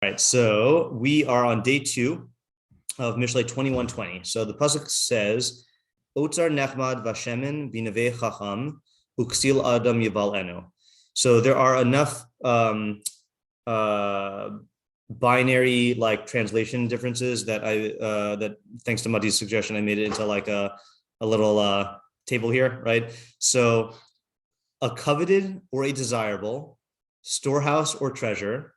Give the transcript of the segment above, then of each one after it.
All right, so we are on day 2 of Mishlei 21:20. So the pasuk says, Otar Neph vashemen binavei chacham uksil adam yival enu. So there are enough binary like translation differences that that thanks to Mati's suggestion, I made it into like a little table here, right? So a coveted or a desirable storehouse or treasure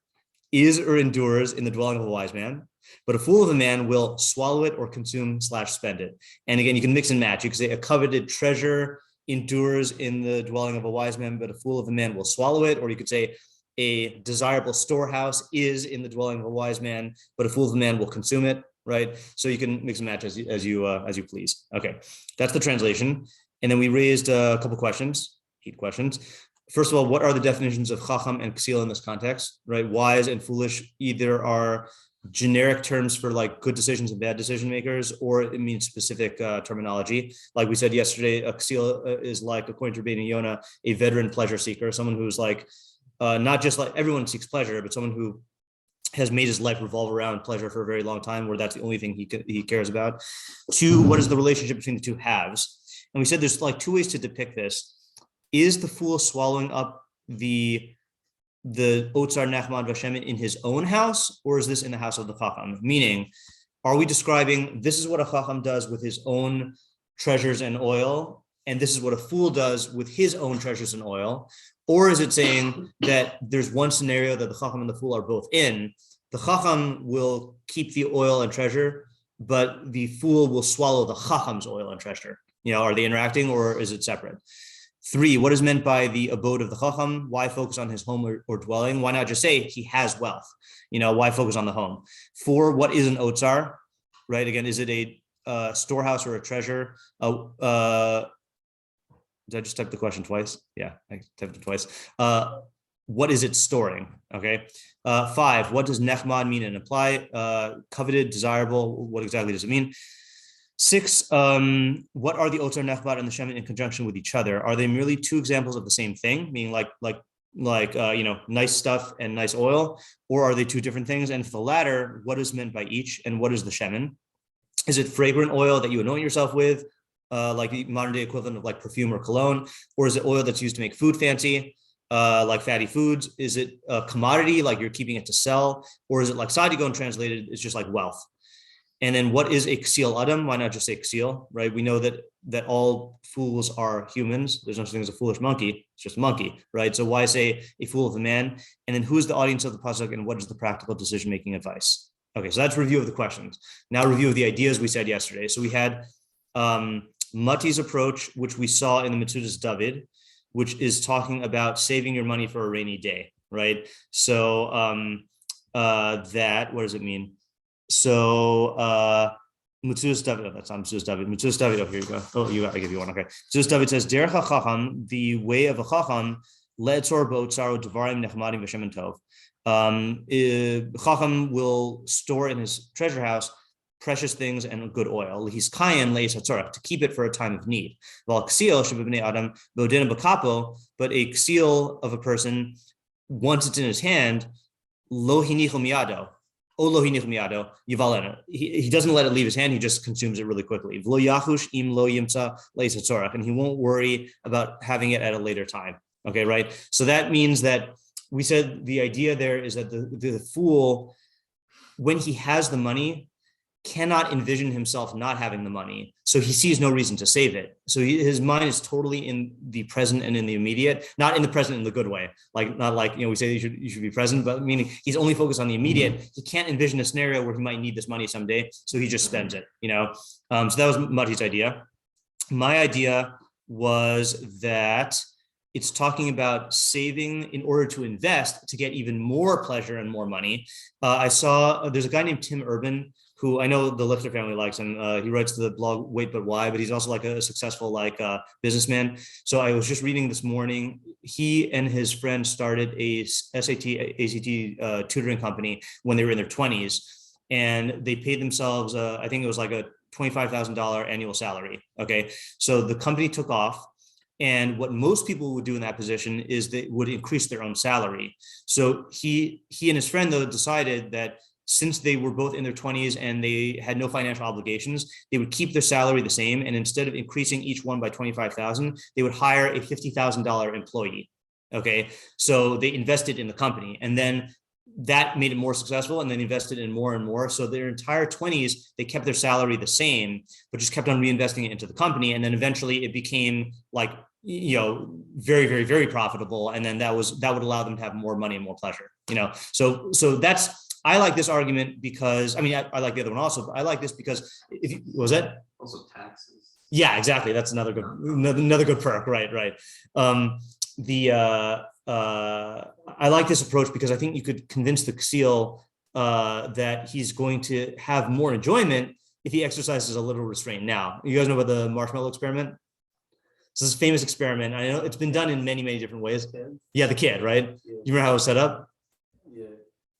is or endures in the dwelling of a wise man, but a fool of a man will swallow it or consume/spend it. And again, you can mix and match. You can say a coveted treasure endures in the dwelling of a wise man, but a fool of a man will swallow it. Or you could say a desirable storehouse is in the dwelling of a wise man, but a fool of a man will consume it, right? So you can mix and match as you please. Okay, that's the translation. And then we raised a couple questions, 8 questions. First of all, what are the definitions of chacham and ksil in this context, right? Wise and foolish either are generic terms for like good decisions and bad decision makers, or it means specific terminology. Like we said yesterday, a ksil is like, according to Rabbeinu Yonah, a veteran pleasure seeker, someone who's like, not just like everyone seeks pleasure, but someone who has made his life revolve around pleasure for a very long time, where that's the only thing he cares about. 2, what is the relationship between the 2 halves? And we said there's like 2 ways to depict this. Is the fool swallowing up the Otar Neph vashemen in his own house, or is this in the house of the chacham? Meaning, are we describing this is what a chacham does with his own treasures and oil, and this is what a fool does with his own treasures and oil? Or is it saying that there's one scenario that the chacham and the fool are both in? The chacham will keep the oil and treasure, but the fool will swallow the chacham's oil and treasure. You know, are they interacting, or is it separate? 3, what is meant by the abode of the chacham? Why focus on his home or dwelling? Why not just say he has wealth? You know, why focus on the home? 4, what is an otzar? Right, again, is it a storehouse or a treasure? Did I just type the question twice? Yeah, I typed it twice. What is it storing? Okay. 5, what does nechmad mean and apply? Coveted, desirable, what exactly does it mean? 6, what are the Otar Neph and the Shemin in conjunction with each other? Are they merely 2 examples of the same thing, meaning like you know, nice stuff and nice oil, or are they 2 different things? And for the latter, what is meant by each, and what is the Shemin? Is it fragrant oil that you anoint yourself with, like the modern day equivalent of like perfume or cologne, or is it oil that's used to make food fancy, like fatty foods? Is it a commodity, like you're keeping it to sell, or is it like Sadigon translated, it's just like wealth? And then what is a ksil adam? Why not just say ksil, right? We know that all fools are humans. There's no such thing as a foolish monkey. It's just a monkey, right? So why say a fool of a man? And then who's the audience of the pasuk, and what is the practical decision-making advice? Okay, so that's review of the questions. Now review of the ideas we said yesterday. So we had Mati's approach, which we saw in the Metzudas David, which is talking about saving your money for a rainy day, right? So what does it mean? So Metzudas David, that's not Metzudas David. Metzudas David, oh, here you go. Oh, I give you one. Okay. Metzudas David says, Derech HaChacham, the way of a Chacham, le'etzor b'otzaro devarim nechmadim v'shemen tov. Chacham will store in his treasure house precious things and good oil. He's kayan leis hatzorach, to keep it for a time of need. While ksil shebibnei adam bodina b'kapo, but a ksil of a person, once it's in his hand, lo hinichu miyado. He doesn't let it leave his hand, he just consumes it really quickly. And he won't worry about having it at a later time. Okay, right? So that means that we said the idea there is that the fool, when he has the money, cannot envision himself not having the money. So he sees no reason to save it. So his mind is totally in the present and in the immediate, not in the present in the good way. Like, not like, you know, we say you should be present, but meaning he's only focused on the immediate. He can't envision a scenario where he might need this money someday. So he just spends it, you know? So that was Mati's idea. My idea was that it's talking about saving in order to invest to get even more pleasure and more money. I saw there's a guy named Tim Urban, who I know the Lifter family likes, and he writes the blog Wait But Why, but he's also like a successful businessman. So I was just reading this morning, he and his friend started a SAT, ACT tutoring company when they were in their 20s, and they paid themselves, I think it was like a $25,000 annual salary, okay? So the company took off, And what most people would do in that position is they would increase their own salary. So he and his friend, though, decided that since they were both in their 20s and they had no financial obligations, they would keep their salary the same. And instead of increasing each one by 25,000, they would hire a $50,000 employee. Okay. So they invested in the company, and then that made it more successful, and then invested in more and more. So their entire 20s, they kept their salary the same, but just kept on reinvesting it into the company. And then eventually it became like, very, very, very profitable. And then that would allow them to have more money and more pleasure, So I like this argument because, I like the other one also, but I like this because what was that? Also taxes. Yeah, exactly. That's another good perk. Right. I like this approach because I think you could convince the Ksil that he's going to have more enjoyment if he exercises a little restraint. Now, you guys know about the marshmallow experiment? So this famous experiment. I know it's been done in many, many different ways. Yeah, the kid, right? Yeah. You remember how it was set up? Yeah.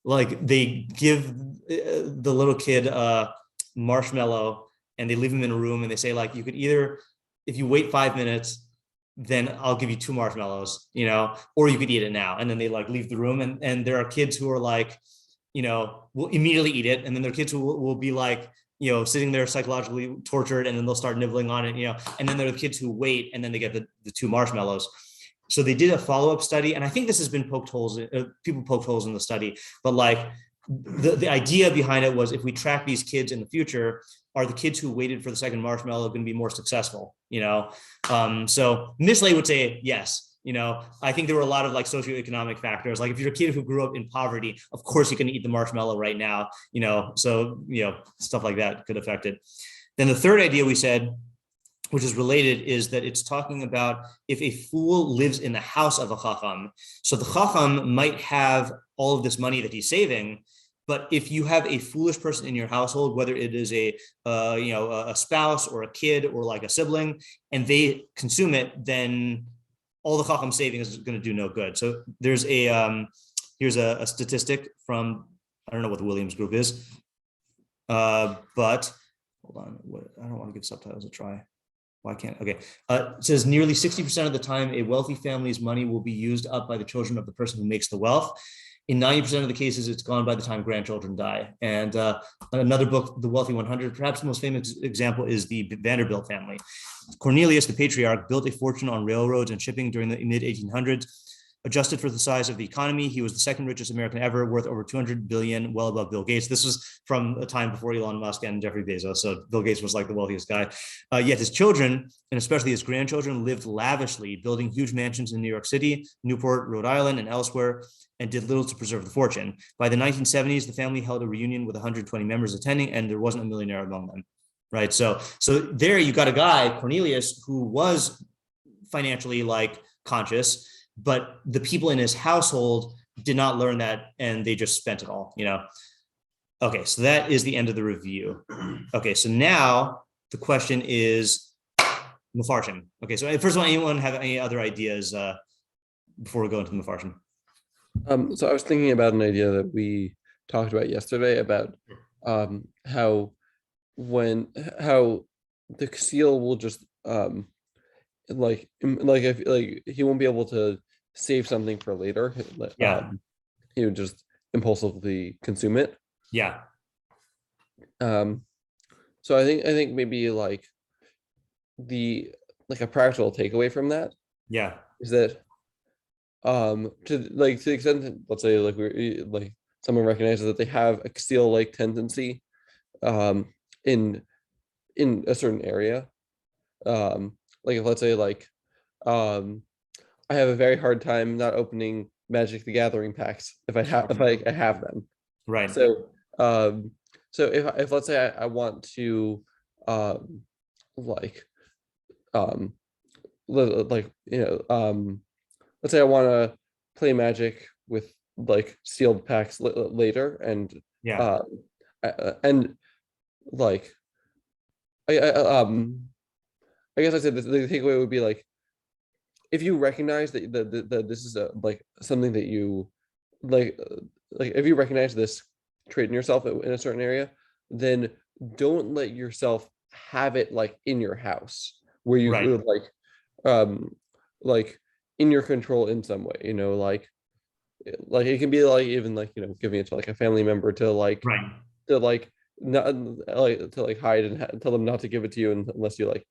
Like they give the little kid a marshmallow and they leave him in a room, and they say, like, you could either, if you wait 5 minutes, then I'll give you 2 marshmallows, or you could eat it now. And then they like leave the room, and there are kids who are like, will immediately eat it. And then there are kids who will be like, sitting there psychologically tortured, and then they'll start nibbling on it, and then there are the kids who wait, and then they get the 2 marshmallows. So they did a follow-up study, and I think this has been people poked holes in the study, but like the idea behind it was, if we track these kids in the future, are the kids who waited for the second marshmallow going to be more successful? So Mishlei would say yes. I think there were a lot of like socioeconomic factors. Like if you're a kid who grew up in poverty, of course you can eat the marshmallow right now, so, stuff like that could affect it. Then the third idea we said, which is related, is that it's talking about if a fool lives in the house of a chacham. So the chacham might have all of this money that he's saving, but if you have a foolish person in your household, whether it is a spouse or a kid or like a sibling, and they consume it, then all the chacham saving is going to do no good. So there's here's a statistic from, I don't know what the Williams group is, but hold on, I don't want to give subtitles a try. Why can't? Okay. It says nearly 60% of the time, a wealthy family's money will be used up by the children of the person who makes the wealth. In 90% of the cases, it's gone by the time grandchildren die. And another book, The Wealthy 100, perhaps the most famous example is the Vanderbilt family. Cornelius, the patriarch, built a fortune on railroads and shipping during the mid-1800s. Adjusted for the size of the economy, he was the second richest American ever, worth over 200 billion, well above Bill Gates. This was from a time before Elon Musk and Jeffrey Bezos. So Bill Gates was like the wealthiest guy. Yet his children, and especially his grandchildren, lived lavishly, building huge mansions in New York City, Newport, Rhode Island, and elsewhere, and did little to preserve the fortune. By the 1970s, the family held a reunion with 120 members attending, and there wasn't a millionaire among them. Right. So there you got a guy, Cornelius, who was financially like conscious, but the people in his household did not learn that, and they just spent it all, Okay, so that is the end of the review. Okay, so now the question is Mefarshim. Okay, so first of all, anyone have any other ideas before we go into Mefarshim? So I was thinking about an idea that we talked about yesterday about how the Ksil will just if he won't be able to save something for later. He would just impulsively consume it. Yeah. So I think maybe like a practical takeaway from that. Yeah. Is that to the extent that, let's say, like someone recognizes that they have a Ksil-like tendency in a certain area. Like if, let's say, I have a very hard time not opening Magic the Gathering packs if I have them. Right. So if let's say I want to let's say I want to play Magic with like sealed packs later, and I guess I said the takeaway would be like, if you recognize that this is something that you like if you recognize this trait in yourself in a certain area, then don't let yourself have it like in your house where you would like in your control in some way, like it can be like even like giving it to like a family member to like Right. to like not like to like hide and tell them not to give it to you unless you like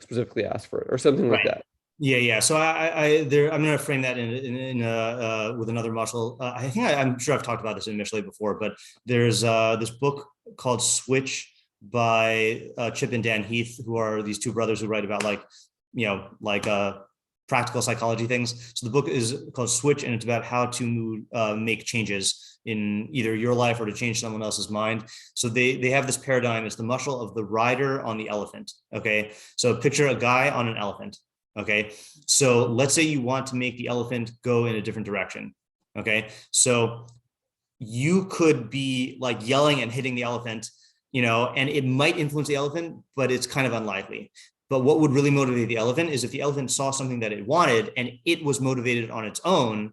specifically ask for it or something like Right. that. Yeah. So I'm going to frame that with another muscle. I'm sure I've talked about this in Mishlei before, but there's this book called Switch by Chip and Dan Heath, who are these two brothers who write about practical psychology things. So the book is called Switch, and it's about how to make changes in either your life or to change someone else's mind. So they have this paradigm. It's the muscle of the rider on the elephant. Okay, so picture a guy on an elephant. Okay, so let's say you want to make the elephant go in a different direction. Okay, so you could be like yelling and hitting the elephant, and it might influence the elephant, but it's kind of unlikely. But what would really motivate the elephant is if the elephant saw something that it wanted and it was motivated on its own,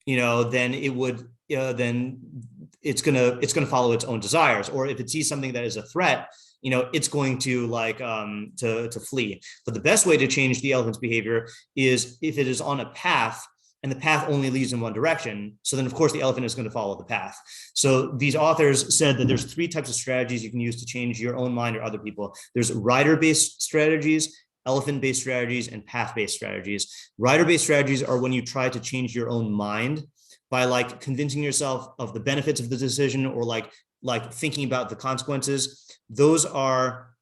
then it would, then it's gonna follow its own desires. Or if it sees something that is a threat, it's going to to flee. But the best way to change the elephant's behavior is if it is on a path and the path only leads in one direction. So then of course the elephant is going to follow the path. So these authors said that there's three types of strategies you can use to change your own mind or other people. There's rider-based strategies, elephant-based strategies, and path-based strategies. Rider-based strategies are when you try to change your own mind by like convincing yourself of the benefits of the decision or like thinking about the consequences. Those are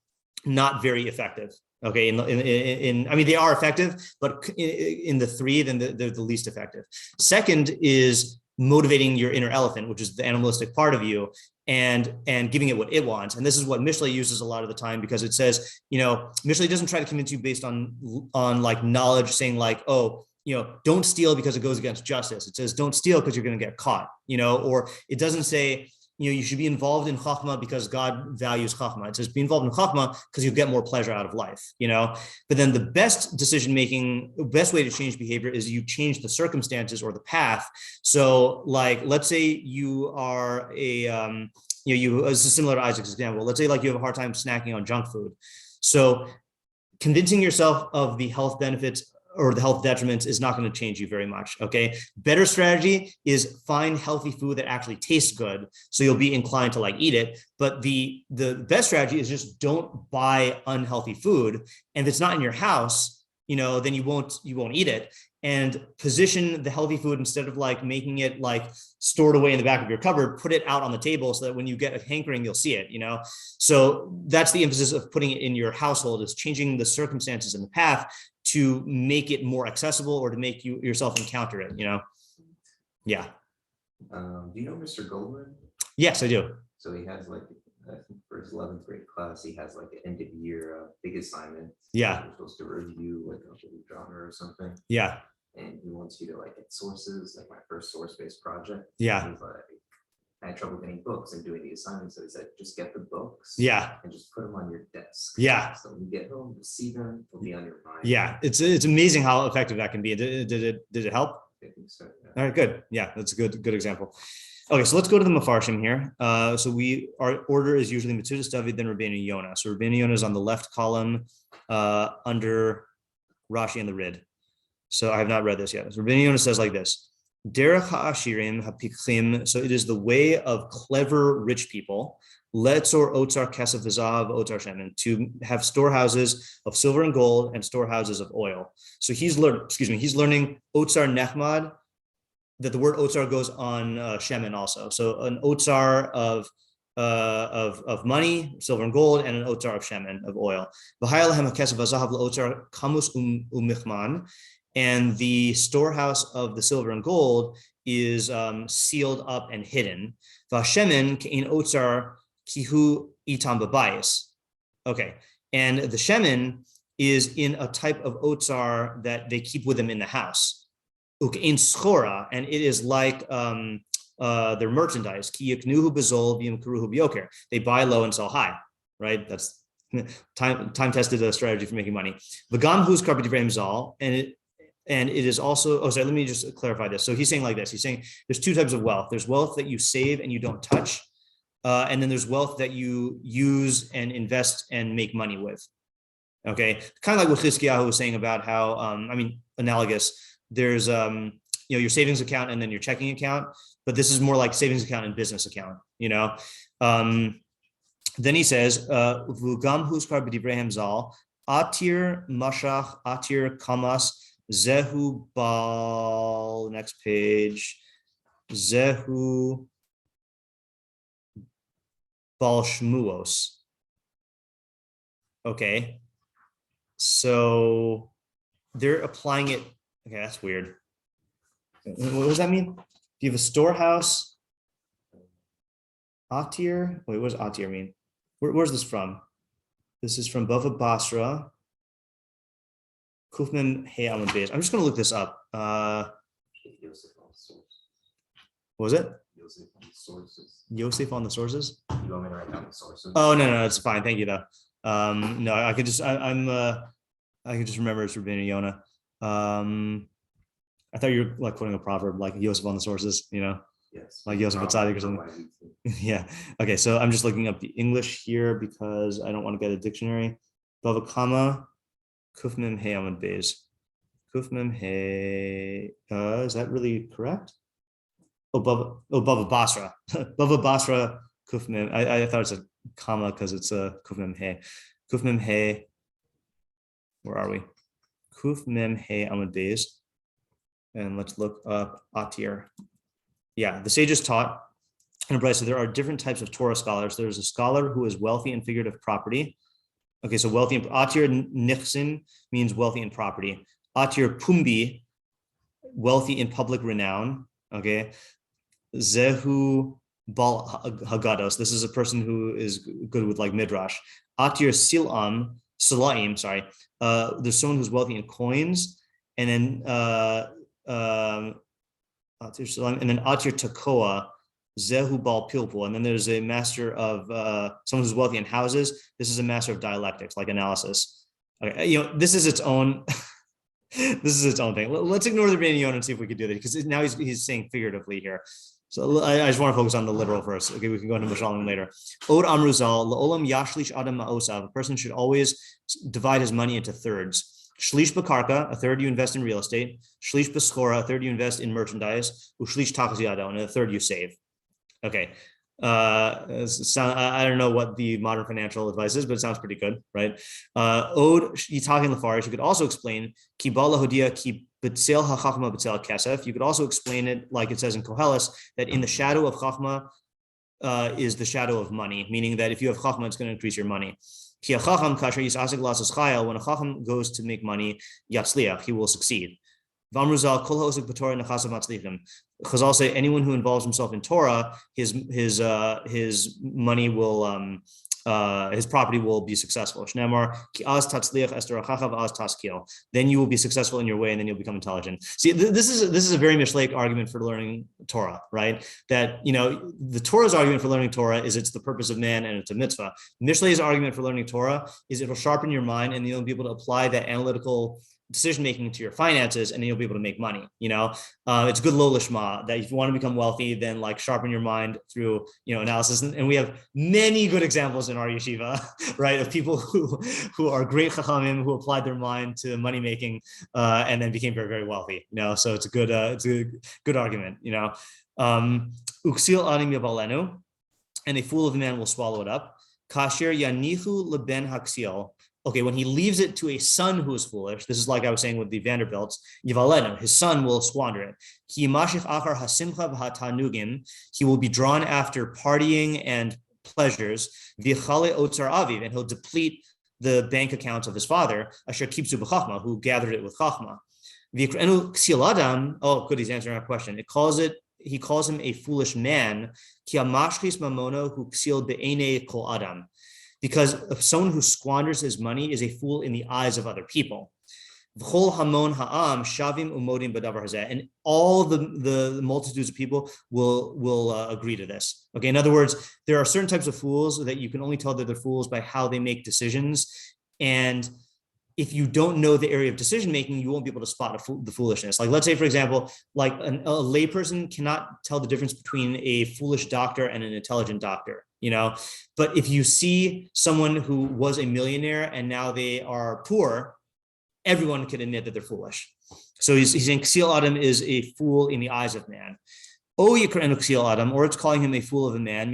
not very effective. Okay, I mean, they are effective, but in the three, then they're the least effective. Second is motivating your inner elephant, which is the animalistic part of you, and giving it what it wants. And this is what Mishlei uses a lot of the time, because it says, Mishlei doesn't try to convince you based on like knowledge, saying like, oh, don't steal because it goes against justice. It says don't steal because you're going to get caught, or it doesn't say, you should be involved in hakdamah because God values hakdamah. It says be involved in hakdamah because you get more pleasure out of life, But then the best decision-making, best way to change behavior is you change the circumstances or the path. So like, let's say you are it's similar to Isaac's example. Let's say like you have a hard time snacking on junk food. So convincing yourself of the health benefits or the health detriments is not going to change you very much. Okay. Better strategy is find healthy food that actually tastes good, so you'll be inclined to like eat it. But the best strategy is just don't buy unhealthy food. And if it's not in your house, then you won't eat it. And position the healthy food, instead of like making it like stored away in the back of your cupboard, put it out on the table so that when you get a hankering, you'll see it, So that's the emphasis of putting it in your household, is changing the circumstances and the path to make it more accessible or to make you yourself encounter it, Yeah. Do you know Mr. Goldman? Yes, I do. So he has like, I think for his 11th grade class, he has like an end of year big assignment. Yeah. You're supposed to review like a genre or something. Yeah. And he wants you to like get sources, like my first source-based project. Yeah. He's like, I had trouble getting books and doing the assignment. So he said, just get the books. Yeah. And just put them on your desk. Yeah. So when you get home, you see them, they'll be on your mind. Yeah. It's amazing how effective that can be. Did it help? I think so, yeah. All right, good. Yeah, that's a good example. Okay, so let's go to the Mefarshim here. So our order is usually Metzudas David, then Rabbeinu Yonah. So Rabbeinu Yonah is on the left column under Rashi and the Rid. So I have not read this yet. So Rabbeinu Yonah says like this: Derech ha'ashirim ha'pikchim. So it is the way of clever rich people. Letzor otzar kesef v'zahav otar shemen, to have storehouses of silver and gold and storehouses of oil. So he's learning otzar nechmad, that the word otzar goes on shemen also. So an otzar of money, silver and gold, and an otzar of shemen, of oil. And the storehouse of the silver and gold is sealed up and hidden. Vashemen kein otzar kihu itam babayis. Okay, and the shemen is in a type of otzar that they keep with them in the house. In schora, and it is like their merchandise. Ki yiknuhu bezol v'yimkaruhu b'yoker. They buy low and sell high, right? That's time-tested strategy for making money. V'gam hu's kar b'divrei zal, and it is also, oh, sorry, let me just clarify this. So he's saying like this, he's saying there's two types of wealth. There's wealth that you save and you don't touch. And then there's wealth that you use and invest and make money with. Okay, kind of like what Chizkiyahu was saying about how, analogous. There's, your savings account and then your checking account, but this is more like savings account and business account. Then he says, "V'gam huskar b'divrei zal atir mashach atir kamas zehu bal." Next page, zehu bal shmuos. Okay, so they're applying it. Okay, that's weird. What does that mean? Do you have a storehouse? Atir. Wait, what does atir mean? Where's this from? This is from Bava Basra. Kufman Hey Amud Beis. I'm just going to look this up. What was it? Yosef on the sources. You want me to write down the sources? Oh no, it's fine. Thank you though. No, I could just I can just remember it's Rabbeinu Yonah. I thought you were like quoting a proverb, like Yosef on the sources. Yes. Like Yosef Atzadik or something. Yeah. Okay. So I'm just looking up the English here because I don't want to get a dictionary. Bava Kama, Kufmim Hey Amud Beis. Kufmim Hey. Is that really correct? Bava Basra. Bava Basra Kufmim. I thought it's a comma because it's a Kufmim Hey. Kufmim Hey. Where are we? Kufmim Hey Amud Beis. And let's look up Atir. Yeah, the sages taught in a brayso there are different types of Torah scholars. There's a scholar who is wealthy in figurative property. Okay, so wealthy in Atir Nichsin means wealthy in property. Atir Pumbi, wealthy in public renown. Okay, Zehu Bal Hagados. This is a person who is good with like midrash. Atir Silaim. Sorry, there's someone who's wealthy in coins, and then and then Atir Takoa, Zehu Bal Pilpul, and then there's a master of someone who's wealthy in houses. This is a master of dialectics, like analysis. Okay, this is its own. This is its own thing. Let's ignore the Rabbeinu Yonah and see if we could do that because now he's saying figuratively here. So I just want to focus on the literal first. Okay, we can go into Mishalim later. Od Amruzal La'olam Yashlish Adam Ma'osav. A person should always divide his money into thirds. Shlish b'karka, a third you invest in real estate. Shlish b'schora, a third you invest in merchandise. Ushlish tachas yado, and a third you save. Okay. I don't know what the modern financial advice is, but it sounds pretty good, right? Od yitakin lefarish. You could also explain ki bala hodia ki b'tzel hachachma b'tzel kesef. You could also explain it like it says in Koheles that in the shadow of chachma is the shadow of money, meaning that if you have chachma, it's going to increase your money. When a chacham goes to make money, yatzliach, he will succeed. Chazal say anyone who involves himself in Torah, his money will his property will be successful. Then you will be successful in your way, and then you'll become intelligent. See, this is a very Mishlei argument for learning Torah, right? That the Torah's argument for learning Torah is it's the purpose of man and it's a mitzvah. Mishlei's argument for learning Torah is it'll sharpen your mind, and you'll be able to apply that analytical decision making to your finances, and then you'll be able to make money. It's good lo lishma that if you want to become wealthy, then like sharpen your mind through analysis. And we have many good examples in our yeshiva, right, of people who are great chachamim who applied their mind to money making and then became very, very wealthy. So it's a good argument. Uksil anim yavalenu, and a fool of a man will swallow it up. Kasher yanichu leben haksil. Okay, when he leaves it to a son who is foolish, this is like I was saying with the Vanderbilts, Yivalenu, his son will squander it. He will be drawn after partying and pleasures, Vichale Otar Aviv, and he'll deplete the bank accounts of his father, Asher Kipsu B'chachma, who gathered it with Chachma. Oh, good, he's answering our question. He calls him a foolish man, because someone who squanders his money is a fool in the eyes of other people. And all the multitudes of people will agree to this. Okay, in other words, there are certain types of fools that you can only tell that they're fools by how they make decisions. And if you don't know the area of decision making, you won't be able to spot the foolishness. Like, let's say, for example, like a layperson cannot tell the difference between a foolish doctor and an intelligent doctor, But if you see someone who was a millionaire and now they are poor, everyone can admit that they're foolish. So he's saying Ksil Adam is a fool in the eyes of man. Or it's calling him a fool of a man.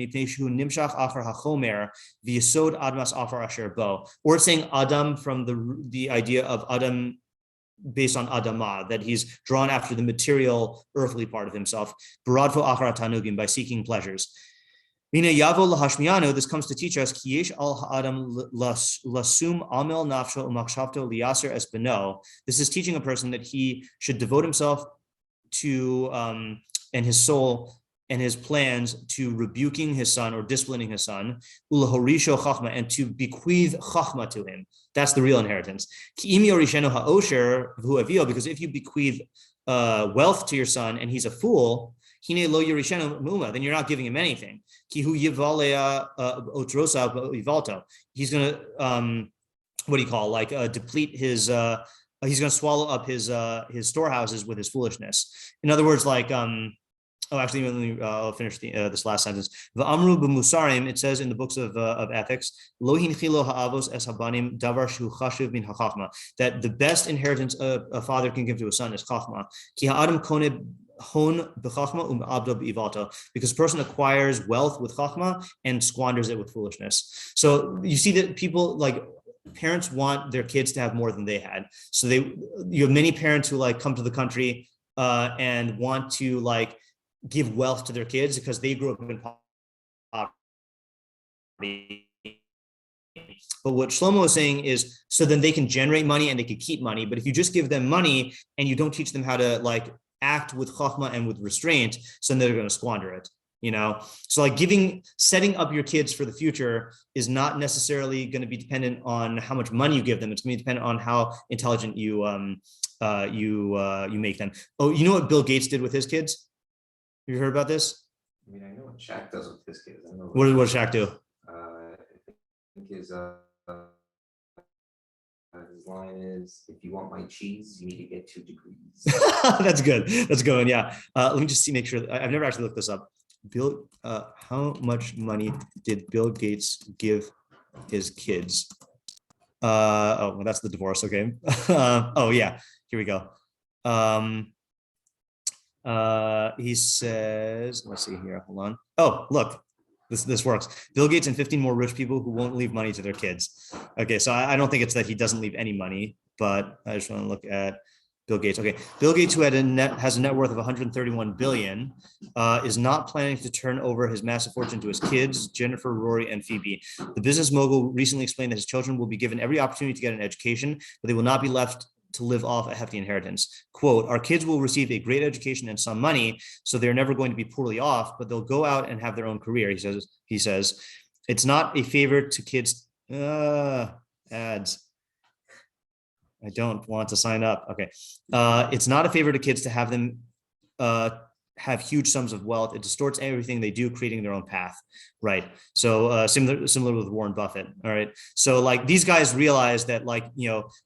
Or it's saying Adam from the idea of Adam based on Adamah, that he's drawn after the material, earthly part of himself, by seeking pleasures. This comes to teach us this is teaching a person that he should devote himself to and his soul and his plans to rebuking his son or disciplining his son, and to bequeath chachma to him. That's the real inheritance. Because if you bequeath wealth to your son and he's a fool, then you're not giving him anything. He's going to deplete his. He's going to swallow up his storehouses with his foolishness. In other words, I'll finish this last sentence. V'amru b'musarim, it says in the books of ethics, lo hinchilo ha'avos es habanim davar shu chashuv min hachachma, that the best inheritance a father can give to a son is chachma. Ki ha'adam koneh hon b'chachma u'abdo b'ivalto, because a person acquires wealth with chachma and squanders it with foolishness. So you see that people parents want their kids to have more than they had. So you have many parents who come to the country and want to give wealth to their kids because they grew up in poverty. But what Shlomo is saying is, so then they can generate money and they can keep money. But if you just give them money and you don't teach them how to act with chachma and with restraint, so then they're going to squander it. So setting up your kids for the future is not necessarily going to be dependent on how much money you give them. It's going to be dependent on how intelligent you make them. Oh, you know what Bill Gates did with his kids? You heard about this? I mean, I know what Shaq does with his kids. I know what does Shaq do? I think his line is, if you want my cheese, you need to get 2 degrees. That's good. That's good. Yeah. Let me just make sure. I've never actually looked this up. Bill, how much money did Bill Gates give his kids? Well, that's the divorce. Okay. Oh yeah. Here we go. He says, let's see here. Hold on. Oh, look, this works. Bill Gates and 15 more rich people who won't leave money to their kids. Okay, so I don't think it's that he doesn't leave any money, but I just want to look at Bill Gates. Okay, Bill Gates, who has a net worth of 131 billion, is not planning to turn over his massive fortune to his kids, Jennifer, Rory, and Phoebe. The business mogul recently explained that his children will be given every opportunity to get an education, but they will not be left to live off a hefty inheritance. Quote, our kids will receive a great education and some money, so they're never going to be poorly off, but they'll go out and have their own career. He says, it's not a favor to kids. Ads. I don't want to sign up. Okay. It's not a favor to kids to have them have huge sums of wealth. It distorts everything they do, creating their own path. Right. So similar with Warren Buffett. All right. So these guys realize that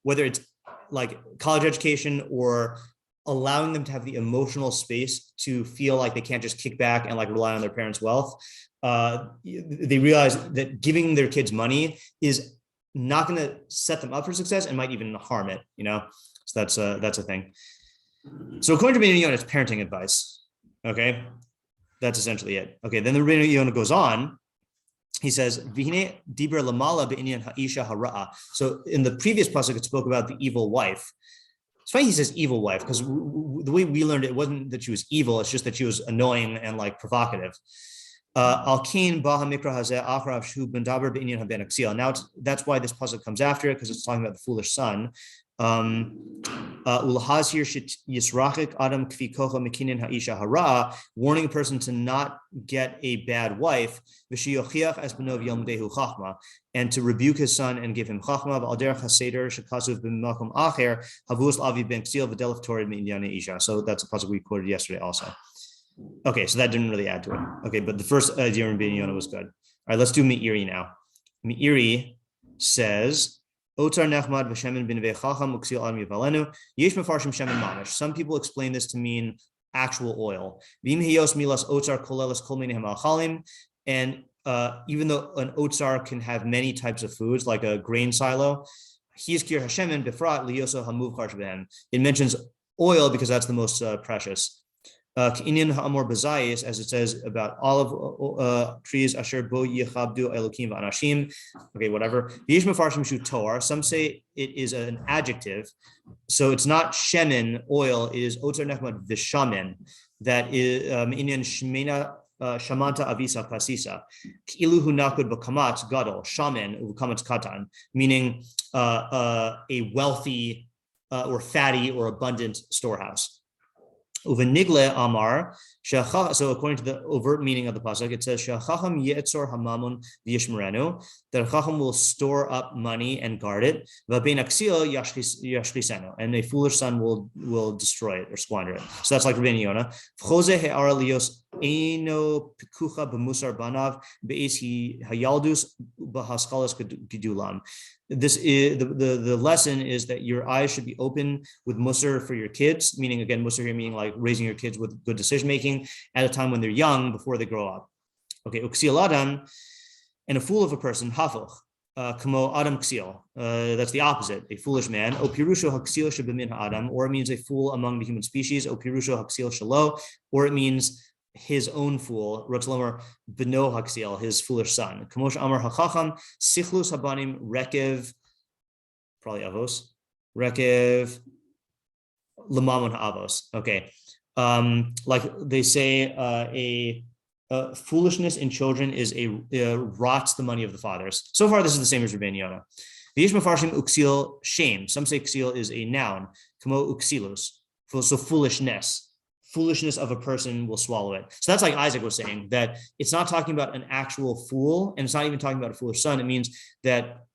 whether it's college education or allowing them to have the emotional space to feel like they can't just kick back and rely on their parents' wealth. They realize that giving their kids money is not going to set them up for success and might even harm it, So that's a thing. So according to Rabbeinu Yonah, it's parenting advice. Okay. That's essentially it. Okay. Then the Rabbeinu Yonah goes on. He says, so in the previous pasuk, it spoke about the evil wife. It's funny he says evil wife, because the way we learned it wasn't that she was evil, it's just that she was annoying and provocative. Now that's why this pasuk comes after it, because it's talking about the foolish son. Warning a person to not get a bad wife, and to rebuke his son and give him chachma. So that's a pasuk we quoted yesterday also. Okay, so that didn't really add to it. Okay, but the first idea in Rabbeinu Yonah was good. All right, let's do Meiri now. Meiri says, Otar Neph v'shemen b'nevei chacham uksil adam yivalenu. Yesh mefarshim shemen mamish. Some people explain this to mean actual oil. V'im hiyos milas otar kolelas kol minei ha'ma'achalim. And even though an otar can have many types of foods, like a grain silo, it mentions oil because that's the most precious. As it says about olive trees, asher bo yichabdu elokim v'anashim. Okay, whatever. Some say it is an adjective, so it's not shemen oil. It is otar nechmad v'shamen. That is inyan shmena. Shamanta avisa kasisa, iluhu nakud b'kamat gadol shaman u'kamat katan, meaning a wealthy or fatty or abundant storehouse. Uvenigle amar, so according to the overt meaning of the pasuk, it says shachacham yetzor hamamun v'yishmerenu, that chacham will store up money and guard it. V'bein aksil yashchisenu, and a foolish son will destroy it or squander it. So that's like Rabbeinu Yonah. V'choze he'ara lios eino pikucha b'musar banav be'es hayaldus b'haskalas gedulam. This is the lesson is that your eyes should be open with musar for your kids, meaning again musar here meaning like raising your kids with good decision making at a time when they're young before they grow up. Okay, uksil adam, and a fool of a person hafuch kamo adam ksil. That's the opposite, a foolish man. O pirusho haksil shebemin ha'adam, or it means a fool among the human species. O pirusho haksil shalo, or it means his own fool, Rotzlomer Beno Haksiel, his foolish son. Kamosh Amar Hachacham, Sichlus Habanim Rekev, probably Avos, Rekev Lamamun Avos. Okay. Like they say, a foolishness in children is rots the money of the fathers. So far, this is the same as Rabbeinu Yonah. V'yesh mefarshim uksil shame. Some say uksil is a noun. Kamo uksilus, so foolishness. Foolishness of a person will swallow it. So that's like Isaac was saying, that it's not talking about an actual fool, and it's not even talking about a foolish son. It means that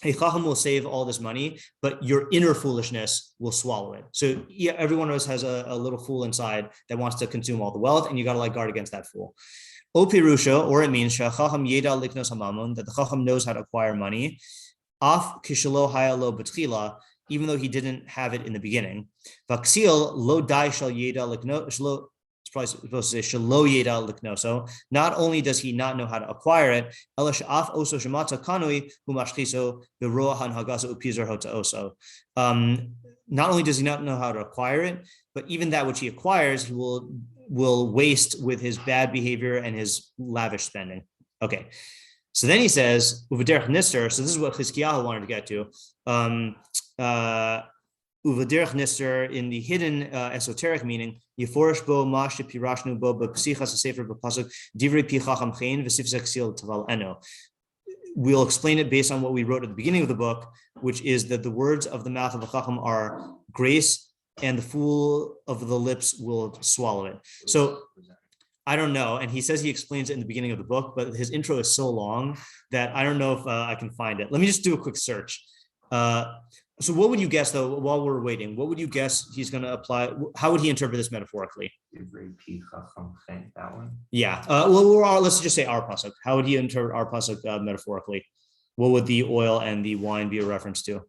a chacham will save all this money, but your inner foolishness will swallow it. So yeah, every one of us has a little fool inside that wants to consume all the wealth, and you got to like guard against that fool. O pirusha, or it means shachacham yeda liknos hamamon, that the chacham knows how to acquire money. Af kishalo hayalo betchila, even though he didn't have it in the beginning. Vaksil lo dai shal yeda likno, it's probably supposed to say shalo yeda liknoso. Not only does he not know how to acquire it, elash af oso shemata kanui humashchiso berohan hagaso upizar hota oso. Not only does he not know how to acquire it, but even that which he acquires, he will waste with his bad behavior and his lavish spending. Okay. So then he says, Uvaderech Nister, so this is what Chizkiyahu wanted to get to. Uvaderech Nister, in the hidden esoteric meaning, Yeforish bo mash pirashnu bo b'psichas sefer b'pasuk divrei pi chacham chein v'sifzek sil taval eno. We'll explain it based on what we wrote at the beginning of the book, which is that the words of the mouth of a chacham are grace, and the fool of the lips will swallow it. So I don't know. And he says he explains it in the beginning of the book, but his intro is so long that I don't know if I can find it. Let me just do a quick search. So what would you guess, though, while we're waiting, what would you guess he's going to apply? How would he interpret this metaphorically? That one? Yeah. Well, let's just say our pasuk. How would he interpret our pasuk metaphorically? What would the oil and the wine be a reference to?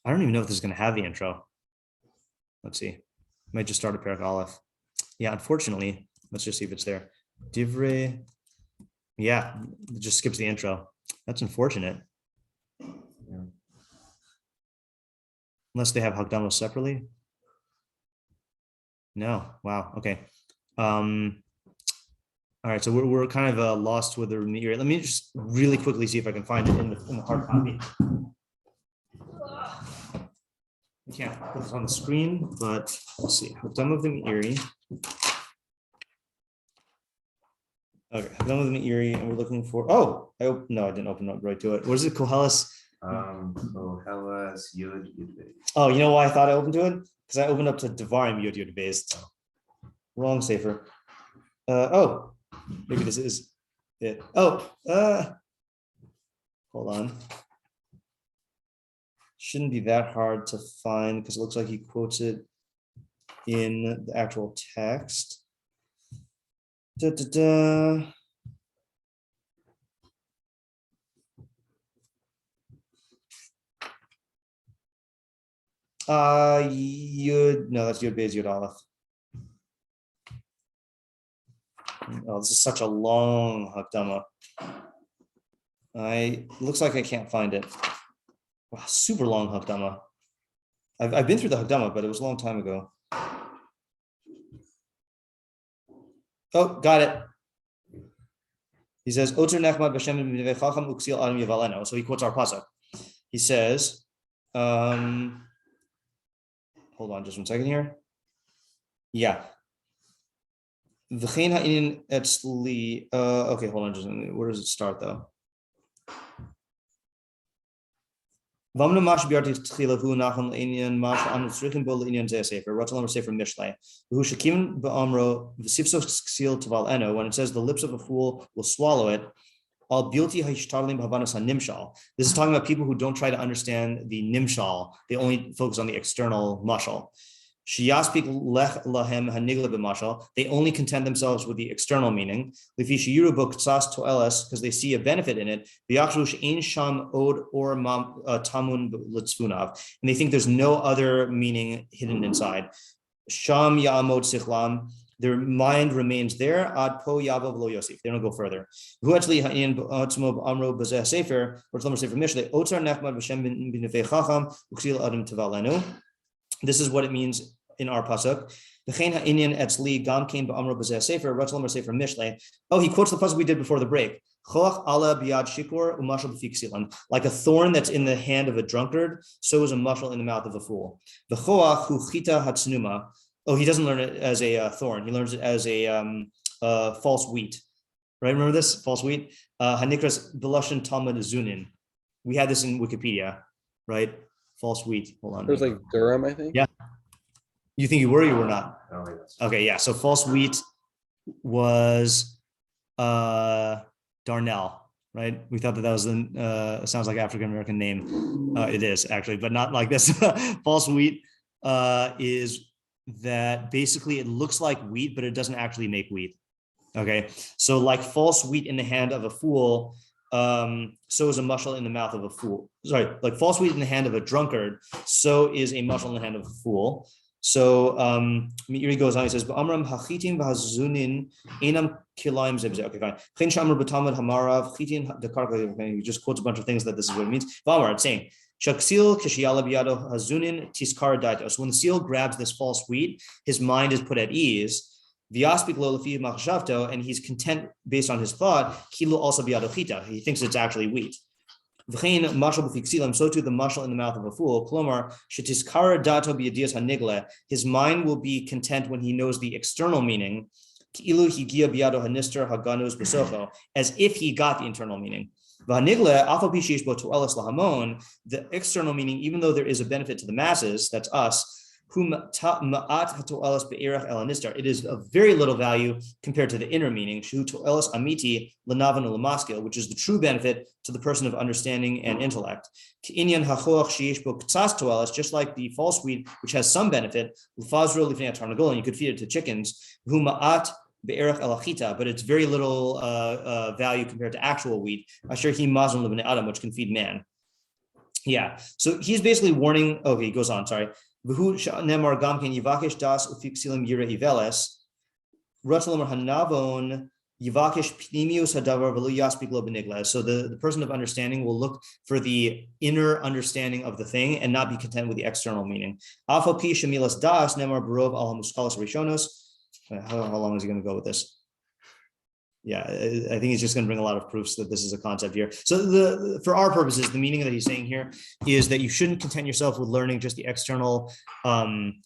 I don't even know if this is going to have the intro. Let's see. Might just start a parak aleph. Yeah, unfortunately, let's just see if it's there. Divrei. Yeah, it just skips the intro. That's unfortunate. Yeah. Unless they have hakdamah separately. No. Wow. Okay. All right. So we're kind of lost with the Meiri. Let me just really quickly see if I can find it in the hard copy. We can't put this on the screen, but let's see. Hakdamah of the Meiri. Okay, Hakdamah of the Meiri, and we're looking for. Oh, no, I didn't open up right to it. What is it? Koheles. Koheles Yud Beis. Oh, you know why I thought I opened to it? Because I opened up to Devarim Yud Beis. Wrong safer. Oh, maybe this is it. Oh, hold on. Shouldn't be that hard to find because it looks like he quotes it in the actual text. Da, da, da. Yud, no, that's Yud Beis Yud Aleph. Oh, this is such a long hakdamah. Looks like I can't find it. Wow, super long hakdamah. I've been through the hakdamah, but it was a long time ago. Oh, got it. He says, Otar Neph b'Hashem b'nevei chacham uksiel adam yavaleno. So he quotes our pasuk. He says, hold on just 1 second here. Yeah. Okay, hold on just a minute. Where does it start though? Vamnu mash biarti tchila hu nacham leinian mash anu tzrichim bo leinian zeh sefer. Ratzalam sefer Mishlei. Hu shakim be'amro v'sifsos ksil taval eno. When it says the lips of a fool will swallow it, al bilti ha'ishtarlim b'havanas ha'nimshal. This is talking about people who don't try to understand the nimshal. They only focus on the external mashal. Shiyaspik lech lahem hanigla b'mashal. They only content themselves with the external meaning. Lifi shiur b'ktsas toeles, because they see a benefit in it. V'yachshu she'ein sham od or tamun litzfunav, and they think there's no other meaning hidden inside. Sham ya'amod sichlam. Their mind remains there. Ad po yavav lo yosif. They don't go further. V'huatzli ha'in b'atzmo b'amro b'zeh sefer. Or tzlomer sefer Mishlei. Otar Neph b'Hashem b'nevei chacham uksiel adam tevalenu. This is what it means in our pasuk. Oh, he quotes the pasuk we did before the break. Like a thorn that's in the hand of a drunkard, so is a mushel in the mouth of a fool. Oh, he doesn't learn it as a thorn. He learns it as a false wheat. Right? Remember this? False wheat? Hanikras Belushan Talmud Zunin. We had this in Wikipedia, right? False wheat. Hold on. There's like Durham, I think. Yeah. You think you were or you were not? Oh, yes. Okay, yeah. So false wheat was Darnell, right? We thought that was sounds like African American name. It is actually, but not like this. False wheat is that basically it looks like wheat, but it doesn't actually make wheat. Okay, so like false wheat in the hand of a fool. So is a mushel in the mouth of a fool. Sorry, like false wheat in the hand of a drunkard, so is a mushel in the hand of a fool. So Meiri goes on, he says, Amram hachitim v'hazunin enam kilaim zebze. Okay, fine. Chen shamar b'tamad hamarav chitin dekarka. He just quotes a bunch of things that this is what it means. V'amar, it's saying, Shaksil kishiyala biyado hazunin tiskar daito. So when the seal grabs this false wheat, his mind is put at ease. And he's content based on his thought. Also he thinks it's actually wheat. So too the mashal in the mouth of a fool. His mind will be content when he knows the external meaning, as if he got the internal meaning. The external meaning, even though there is a benefit to the masses, that's us, it is of very little value compared to the inner meaning, which is the true benefit to the person of understanding and intellect. Just like the false wheat, which has some benefit, and you could feed it to chickens, but it's very little value compared to actual wheat, which can feed man. Yeah, so he's basically warning. Okay, he goes on, sorry. So the person of understanding will look for the inner understanding of the thing and not be content with the external meaning. How long is he going to go with this? Yeah, I think he's just going to bring a lot of proofs that this is a concept here. So for our purposes, the meaning that he's saying here is that you shouldn't content yourself with learning just the external meaning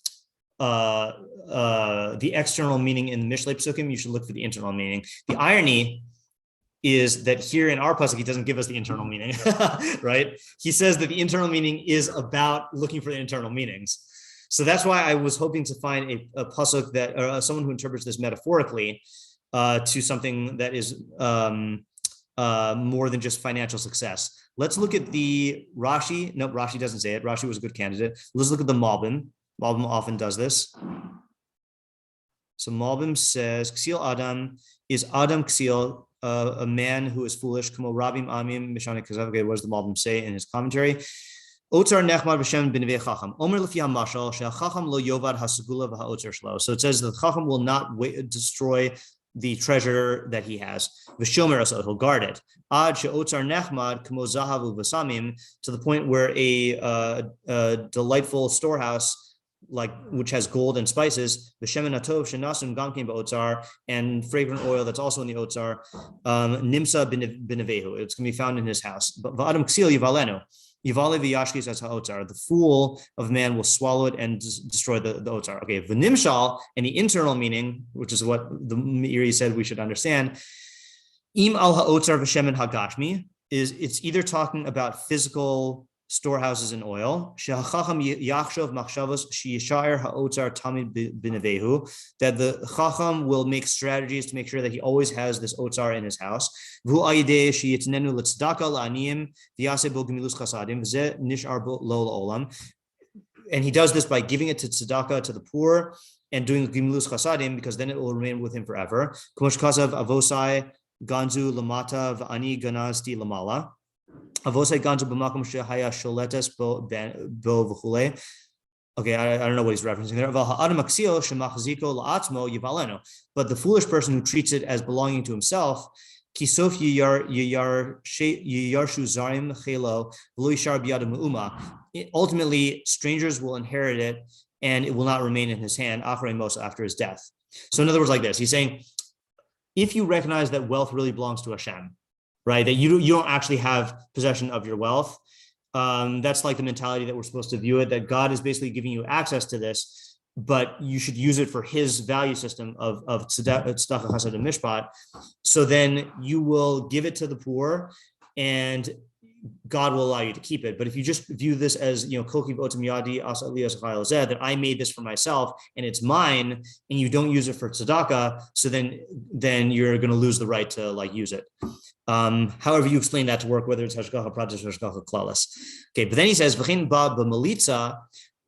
in the Mishlei Psukim. You should look for the internal meaning. The irony is that here in our pasuk, he doesn't give us the internal meaning, right? He says that the internal meaning is about looking for the internal meanings. So that's why I was hoping to find a pasuk that, or someone who interprets this metaphorically, to something that is more than just financial success. Let's look at the Rashi. No, Rashi doesn't say it. Rashi was a good candidate. Let's look at the Malbim. Malbim often does this. So Malbim says, Ksil Adam is Adam Ksil, a man who is foolish. Kamo Rabim Amim Mishani Kazav. Okay, what does the Malbim say in his commentary? Otar Neph b'Shem b'nevei Chacham. Omer lefi hamashal she'Chacham lo yovad hasugula v'haotar shelo. So it says that the Chacham will not destroy the treasure that he has. V'shomer also, he'll guard it. Ad she'otar nechmad kamo zahav u'v'samim, to the point where a delightful storehouse, like which has gold and spices, the shemen atov shenasun gamkin ba'otar, and fragrant oil that's also in the otar, nimsa b'nevehu. It's going to be found in his house. But v'adam ksil yivalenu. Yivale v'yashkis as ha'otar. The fool of man will swallow it and destroy the otar. Okay, v'nimshal, and the internal meaning, which is what the Meiri said we should understand, im al ha'otar v'shemen hagashmi, is it's either talking about physical storehouses in oil, that the Chacham will make strategies to make sure that he always has this otar in his house. And he does this by giving it to tzedakah, to the poor, and doing gimilus chasadim, because then it will remain with him forever. Avosai ganzu lamata v'ani ganazti lamala. Okay, I don't know what he's referencing there. But the foolish person who treats it as belonging to himself, ultimately strangers will inherit it and it will not remain in his hand after his death. So in other words, like this, he's saying, if you recognize that wealth really belongs to Hashem, right, that you don't actually have possession of your wealth, that's like the mentality that we're supposed to view it, that God is basically giving you access to this, but you should use it for his value system of tzedakah, chesed, and mishpat. So then you will give it to the poor and God will allow you to keep it. But if you just view this as, that I made this for myself and it's mine, and you don't use it for tzedakah, so then you're going to lose the right to like use it. However you explain that to work, whether it's hashgacha pratis or hashgacha klalis. Okay, but then he says, v'chein ba b'malitza,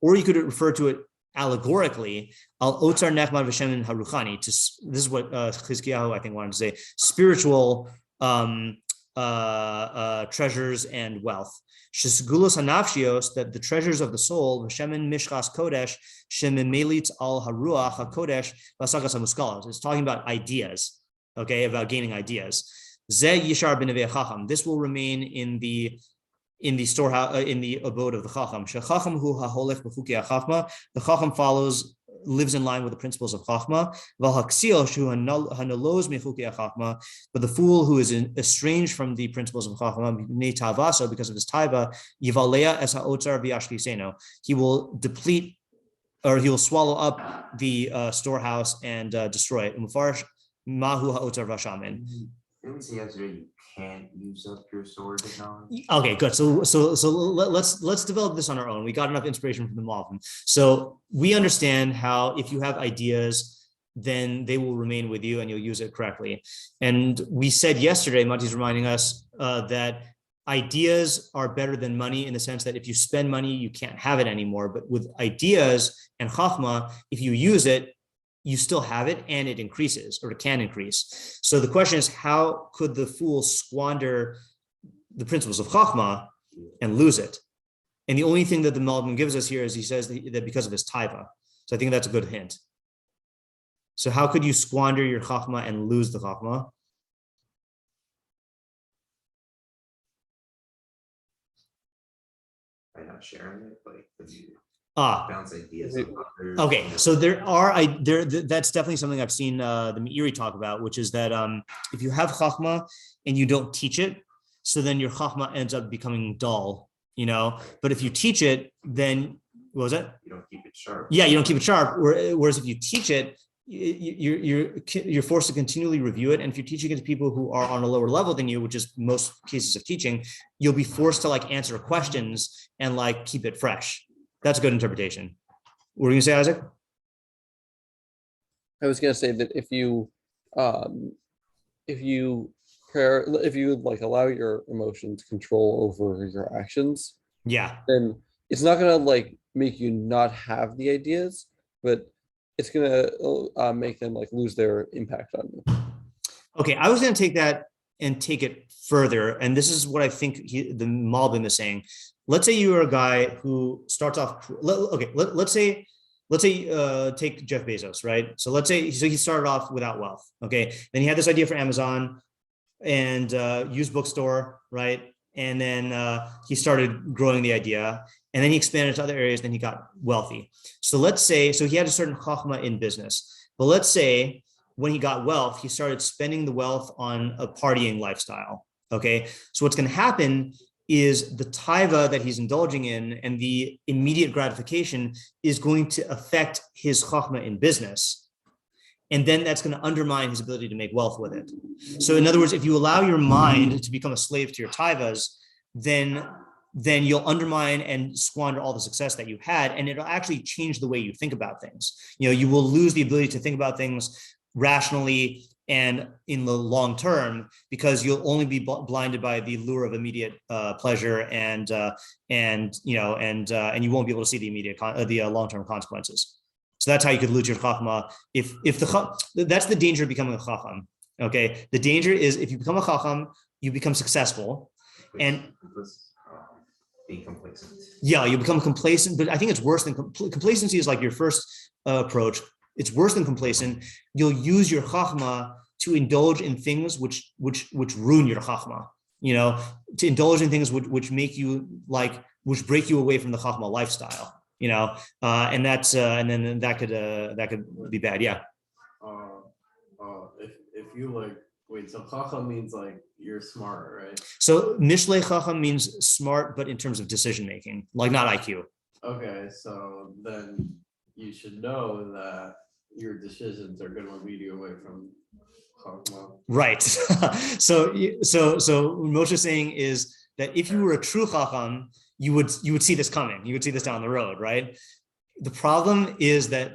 or you could refer to it allegorically, al otar nechmad v'shemen haruchani. This is what Chizkiyahu, I think, wanted to say, spiritual treasures and wealth. Shesgulos hanafshios, that the treasures of the soul, v'shemen mishchas kodesh, shememelitz al haruach hakodesh v'asagas hamuskalos. It's talking about ideas, okay, about gaining ideas. This will remain in the storehouse, in the abode of the Chacham. The Chacham lives in line with the principles of Chachma. But the fool who is estranged from the principles of Chachma, because of his taiva, he will deplete, or he will swallow up the storehouse and destroy it. Didn't we say yesterday you can't use up your sword technology? Okay, good. So let's develop this on our own. We got enough inspiration from the Malbim. So we understand how if you have ideas, then they will remain with you and you'll use it correctly. And we said yesterday, Mati's reminding us that ideas are better than money, in the sense that if you spend money, you can't have it anymore. But with ideas and chachma, if you use it, you still have it and it increases, or it can increase. So the question is, how could the fool squander the principles of Chachma and lose it? And the only thing that the Malbim gives us here is he says that because of his taiva. So I think that's a good hint. So how could you squander your Chachma and lose the Chachma? By not sharing it, like bounce ideas off others. Okay, so that's definitely something I've seen the Meiri talk about, which is that if you have Chachma and you don't teach it, so then your Chachma ends up becoming dull, but if you teach it, then what was it? You don't keep it sharp. Yeah, you don't keep it sharp. Whereas if you teach it, you're forced to continually review it. And if you're teaching it to people who are on a lower level than you, which is most cases of teaching, you'll be forced to like answer questions and like keep it fresh. That's a good interpretation. What were you gonna say, Isaac? I was gonna say that if you like allow your emotions control over your actions, yeah, then it's not gonna like make you not have the ideas, but it's gonna make them like lose their impact on you. Okay, I was going to take that and take it further, and this is what I think the Malbim is saying. Let's say you are a guy who starts off. Let's say take Jeff Bezos, right? So let's say he started off without wealth. Okay, then he had this idea for Amazon and used bookstore, right? And then he started growing the idea, and then he expanded to other areas. Then he got wealthy. So let's say he had a certain hakdamah in business, but let's say when he got wealth, he started spending the wealth on a partying lifestyle. Okay, so what's going to happen is the taiva that he's indulging in and the immediate gratification is going to affect his hakdamah in business. And then that's going to undermine his ability to make wealth with it. So in other words, if you allow your mind to become a slave to your taivas, then you'll undermine and squander all the success that you've had. And it'll actually change the way you think about things. You will lose the ability to think about things rationally and in the long term, because you'll only be blinded by the lure of immediate pleasure, and you won't be able to see the immediate long-term consequences. So that's how you could lose your chachma. That's the danger of becoming a chacham. Okay, the danger is if you become a chacham, you become successful, and being complacent. Yeah, you become complacent. But I think it's worse than complacency. Is like your first approach. It's worse than complacent. You'll use your chachma to indulge in things which ruin your chachma. To indulge in things which make you which break you away from the chachma lifestyle. And that's and then that could be bad. Yeah. If you wait, so chacham means you're smart, right? So Mishlei chacham means smart, but in terms of decision making, not IQ. Okay, so then you should know that your decisions are going to lead you away from chachma. Right. So what Moshe is saying is that if you were a true chacham, you would see this coming. You would see this down the road, right? The problem is that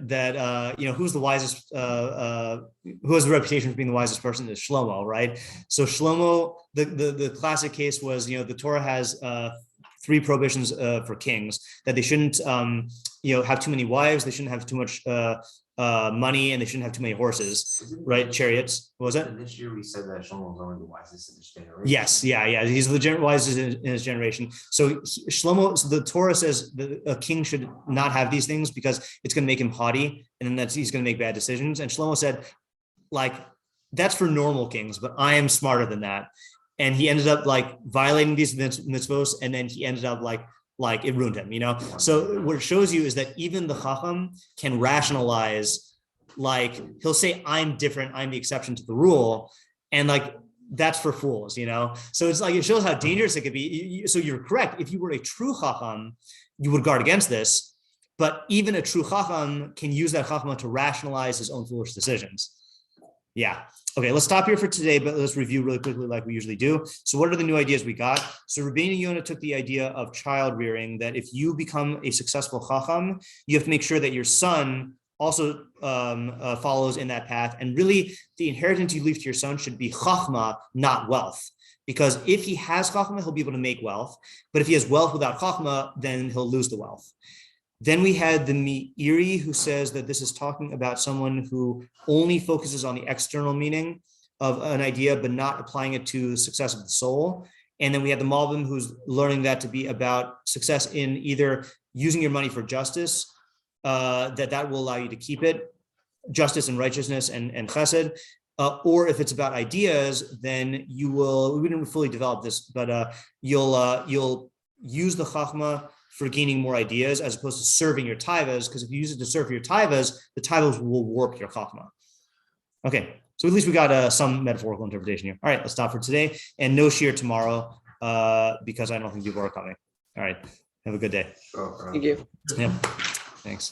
who's the wisest, who has the reputation for being the wisest person is Shlomo, right? So Shlomo, the classic case was, the Torah has 3 prohibitions for kings, that they shouldn't have too many wives, they shouldn't have too much money, and they shouldn't have too many horses, right? Chariots. What was it? This year we said that Shlomo was only the wisest in his generation. Yes, yeah. He's the wisest in his generation. So the Torah says that a king should not have these things because it's going to make him haughty, and then he's going to make bad decisions. And Shlomo said, that's for normal kings, but I am smarter than that. And he ended up violating these mitzvos, and then he ended up it ruined him, So what it shows you is that even the chacham can rationalize, he'll say, I'm different, I'm the exception to the rule. And that's for fools, So it's it shows how dangerous it could be. So you're correct. If you were a true chacham, you would guard against this. But even a true chacham can use that chachma to rationalize his own foolish decisions. Yeah. Okay, let's stop here for today, but let's review really quickly like we usually do. So what are the new ideas we got? So Rabbeinu Yonah took the idea of child rearing, that if you become a successful chacham, you have to make sure that your son also follows in that path. And really, the inheritance you leave to your son should be chachma, not wealth. Because if he has chachma, he'll be able to make wealth. But if he has wealth without chachma, then he'll lose the wealth. Then we had the Meiri, who says that this is talking about someone who only focuses on the external meaning of an idea, but not applying it to the success of the soul. And then we had the Malbim, who's learning that to be about success in either using your money for justice, that will allow you to keep it, justice and righteousness and chesed, or if it's about ideas, then you will, we didn't fully develop this, but you'll use the chachma for gaining more ideas as opposed to serving your taivas, because if you use it to serve your taivas, the taivas will warp your chachma. Okay, so at least we got some metaphorical interpretation here. All right, let's stop for today, and no shiur tomorrow because I don't think people are coming. All right, have a good day. Thank you. Yeah, thanks.